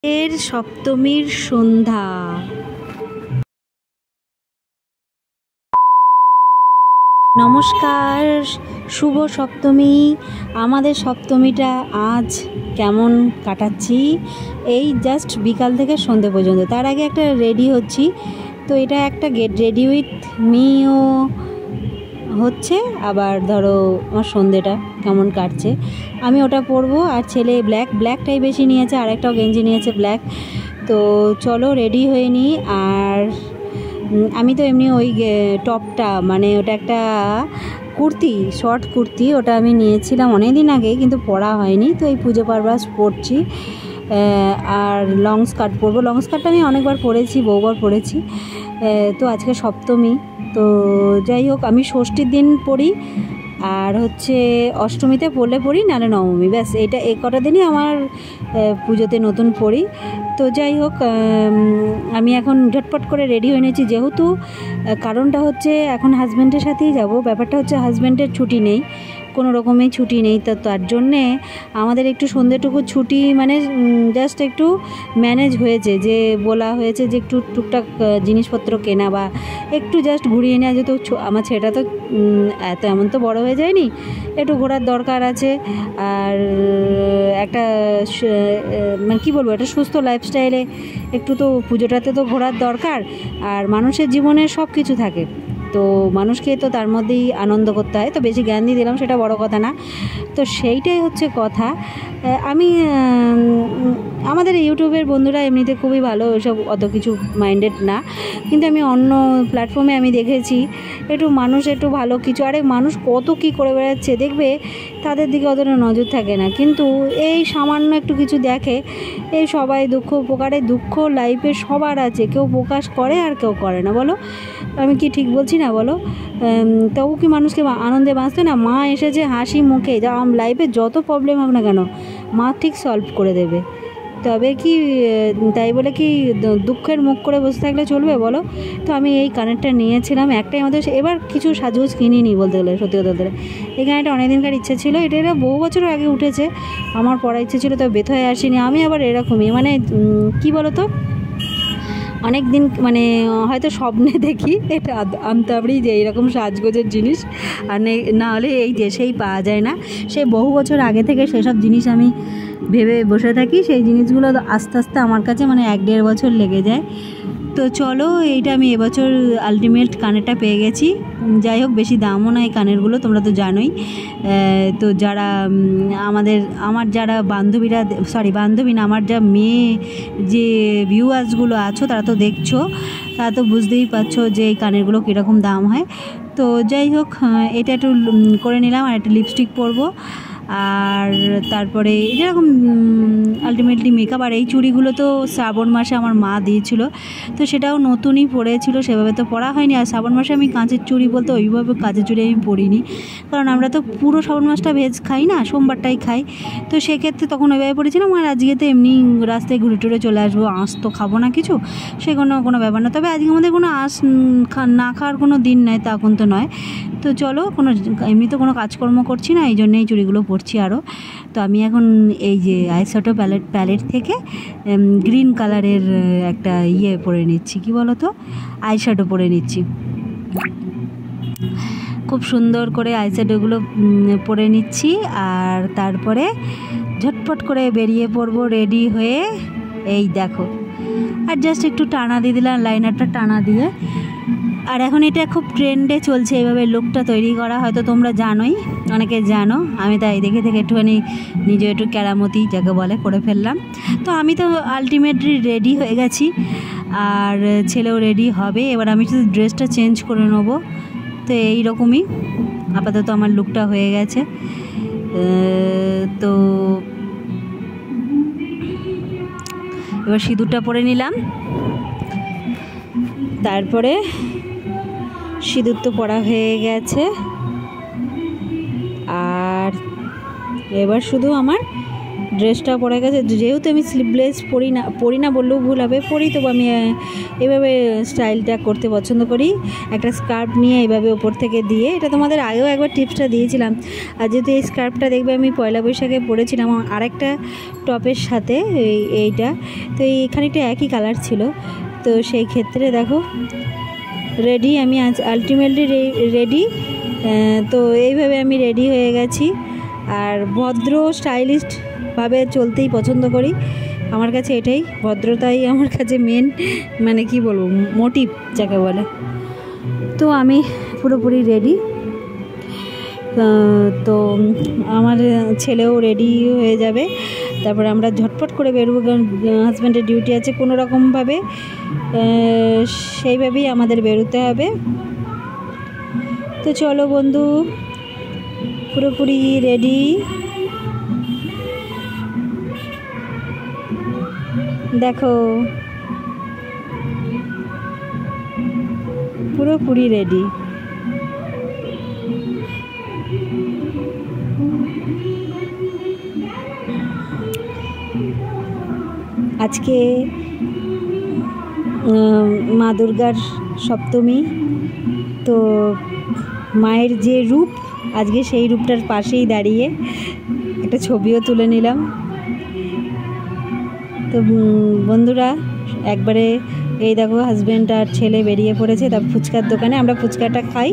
এর সপ্তমীর সন্ধ্যা। নমস্কার, শুভ সপ্তমী। আমাদের সপ্তমীটা আজ কেমন কাটাচ্ছি, এই জাস্ট বিকাল থেকে সন্ধ্যে পর্যন্ত। তার আগে একটা রেডি হচ্ছি, তো এটা একটা গেট রেডি উইথ মিও হচ্ছে। আবার ধরো আমার সন্ধ্যেটা কেমন কাটছে, আমি ওটা পরবো। আর ছেলে ব্ল্যাকটাই বেশি নিয়েছে, আর একটাও গেঞ্জি নিয়েছে ব্ল্যাক। তো চলো রেডি হয়ে নিই। আর আমি তো এমনি ওই টপটা, মানে ওটা একটা কুর্তি, শর্ট কুর্তি, ওটা আমি নিয়েছিলাম অনেক দিন আগে, কিন্তু পরা হয়নি। তো এই পুজো পারপাস পরছি। আর লং স্কার্ট পরবো। লং স্কার্টটা আমি অনেকবার পরেছি, বহুবার পরেছি। তো আজকে সপ্তমী, তো যাই হোক, আমি ষষ্ঠীর দিন পরি, আর হচ্ছে অষ্টমীতে পরলে পরি, নাহলে নবমী, ব্যাস এটা এই কটা দিনই আমার পুজোতে নতুন পরি। তো যাই হোক, আমি এখন ঝটপট করে রেডি হয়ে নিয়েছি, যেহেতু কারণটা হচ্ছে এখন হাজব্যান্ডের সাথেই যাব। ব্যাপারটা হচ্ছে হাজব্যান্ডের ছুটি নেই, কোনো রকমের ছুটি নেই। তো তার জন্যে আমাদের একটু সন্ধ্যেটুকু ছুটি, মানে জাস্ট একটু ম্যানেজ হয়েছে, যে বলা হয়েছে যে একটু টুকটাক জিনিসপত্র কেনা বা একটু জাস্ট ঘুরিয়ে নেওয়া। যেহেতু আমার ছেলেটা তো এমন তো বড় হয়ে যায়নি, একটু ঘোরার দরকার আছে। আর একটা মানে কী বলবো, একটা সুস্থ লাইফস্টাইলে একটু তো পুজোটাতে তো ঘোরার দরকার। আর মানুষের জীবনে সব কিছু থাকে, তো মানুষকে তো তার মধ্যেই আনন্দ করতে হয়। তো বেশি জ্ঞান দিয়ে দিলাম, সেটা বড় কথা না। তো সেইটাই হচ্ছে কথা। আমি আমাদের ইউটিউবের বন্ধুরা এমনিতে খুবই ভালো, ওইসব অত কিছু মাইন্ডেড না। কিন্তু আমি অন্য প্ল্যাটফর্মে আমি দেখেছি একটু মানুষ একটু ভালো কিছু, আরে মানুষ কত কী করে বেড়াচ্ছে, দেখবে তাদের দিকে অতটা নজর থাকে না, কিন্তু এই সামান্য একটু কিছু দেখে। এই সবাই দুঃখ উপকারে, দুঃখ লাইফে সবার আছে, কেউ প্রকাশ করে আর কেউ করে না। বলো আমি কি ঠিক বলছি না বলো? তবু কি মানুষকে আনন্দে বাঁচতে না? মা এসেছে হাসি মুখে, যা লাইফে যত প্রবলেম হোক না কেন মা ঠিক সলভ করে দেবে। তবে কি তাই বলে কি দুঃখের মুখ করে বসে থাকলে চলবে বলো? তো আমি এই কানেরটা নিয়েছিলাম, একটাই আমাদের, এবার কিছু সাজগোজ কিনিনি বলতে গেলে, সত্যি কথা বলতে গেলে। এই কানেরটা অনেক দিনকার ইচ্ছে ছিল, এটা বহু বছর আগে উঠেছে, আমার পড়ার ইচ্ছে ছিল, তবে বেথ হয়ে আসেনি। আমি আবার এরকমই, মানে কি বলো তো, অনেক দিন মানে হয়তো স্বপ্নে দেখি এটা আনতে পারি, যে এইরকম সাজগোজের জিনিস, আর না হলে এই দেশেই পাওয়া যায় না। সেই বহু বছর আগে থেকে সেসব জিনিস আমি ভেবে বসে থাকি, সেই জিনিসগুলো আস্তে আস্তে আমার কাছে মানে 1-1.5 বছর লেগে যায়। তো চলো, এইটা আমি এবছর আলটিমেট কানেরটা পেয়ে গেছি। যাই হোক, বেশি দামও না এই কানেরগুলো, তোমরা তো জানোই। তো যারা আমার যারা বান্ধবীরা, বান্ধবী না, আমার যা মেয়ে যে ভিউয়ার্সগুলো আছো, তারা তো দেখছো, তারা তো বুঝতেই পারছো যে এই কানেরগুলো কীরকম দাম হয়। তো যাই হোক, এটা একটু করে নিলাম, আর একটা লিপস্টিক পরবো। আর তারপরে যেরকম আলটিমেটলি মেকআপ। আর এই চুড়িগুলো তো শ্রাবণ মাসে আমার মা দিয়েছিল, তো সেটাও নতুনই পরেছিল, সেভাবে তো পরা হয়নি। আর শ্রাবণ মাসে আমি কাঁচের চুড়ি বলতে ওইভাবে কাঁচের চুড়ি আমি পরিনি, কারণ আমরা তো পুরো শ্রাবণ মাসটা ভেজ খাই না, সোমবারটাই খাই। তো সেক্ষেত্রে তখন ওইভাবে পরেছিলাম। আর আজকে তো এমনি রাস্তায় ঘুরে টুরে চলে আসবো, আঁশ তো খাবো না কিছু, সে কোনো ব্যাপার না। তবে আজকে আমাদের কোনো আঁশ না খাওয়ার কোনো দিন নয়, তা এখন তো নয়। তো চলো, এমনি তো কোনো কাজকর্ম করছি না, এই জন্যই চুড়িগুলো পরছি আরও। তো আমি এখন এই যে আইশ্যাডো প্যালেট থেকে গ্রিন কালারের একটা পরে নিচ্ছি, কি বলো তো, আইশ্যাডো পরে নিচ্ছি। খুব সুন্দর করে আইশ্যাডোগুলো পরে নিচ্ছি, আর তারপরে ঝটপট করে বেরিয়ে পড়বো রেডি হয়ে। এই দেখো, আর জাস্ট একটু টানা দিয়ে দিলাম, লাইনারটা টানা দিয়ে। আর এখন এটা খুব ট্রেন্ডে চলছে এইভাবে লুকটা তৈরি করা, হয়তো তোমরা জানোই, অনেকে জানো। আমি তাই দেখে একটুখানি নিজে একটু কেরামতি যাকে বলে করে ফেললাম। তো আমি তো আলটিমেটলি রেডি হয়ে গেছি, আর ছেলেও রেডি হবে। এবার আমি শুধু ড্রেসটা চেঞ্জ করে নেবো। তো এইরকমই আপাতত আমার লুকটা হয়ে গেছে। তো এবার সিঁদুরটা পরে নিলাম, তারপরে সিঁদুর তো পরা হয়ে গেছে, আর এবার শুধু আমার ড্রেসটা পরে গেছে, যেহেতু আমি স্লিভলেস পরি না বললেও ভুল হবে, পরি, তবু আমি এভাবে স্টাইলটা করতে পছন্দ করি। একটা স্কার্ফ নিয়ে এইভাবে ওপর থেকে দিয়ে, এটা তোমাদের আগেও একবার টিপসটা দিয়েছিলাম। আর যেহেতু এই স্কার্ফটা দেখবে আমি পয়লা বৈশাখে পরেছিলাম আরেকটা টপের সাথে, এইটা তো এই খানিকটা একই কালার ছিল। তো সেই ক্ষেত্রে দেখো রেডি, আমি আজ আলটিমেটলি রেডি। তো এইভাবে আমি রেডি হয়ে গেছি। আর ভদ্র স্টাইলিশভাবে চলতেই পছন্দ করি। আমার কাছে এটাই, ভদ্রতাই আমার কাছে মেন, মানে কি বলবো, মোটিভ যাকে বলে। তো আমি পুরোপুরি রেডি। তো আমার ছেলেও রেডি হয়ে যাবে, তারপরে আমরা ঝটপট করে বেরোবো, কারণ হাজব্যান্ডের ডিউটি আছে কোনো রকমভাবে, সেইভাবেই আমাদের বেরোতে হবে। তো চলো বন্ধু, পুরোপুরি রেডি। দেখো পুরোপুরি রেডি। আজকে মা দুর্গার সপ্তমী, তো মায়ের যে রূপ, আজকে সেই রূপটার পাশেই দাঁড়িয়ে একটা ছবিও তুলে নিলাম। তো বন্ধুরা একবারে এই দেখো হাজব্যান্ড আর ছেলে বেরিয়ে পড়েছে তার ফুচকার দোকানে, আমরা ফুচকাটা খাই।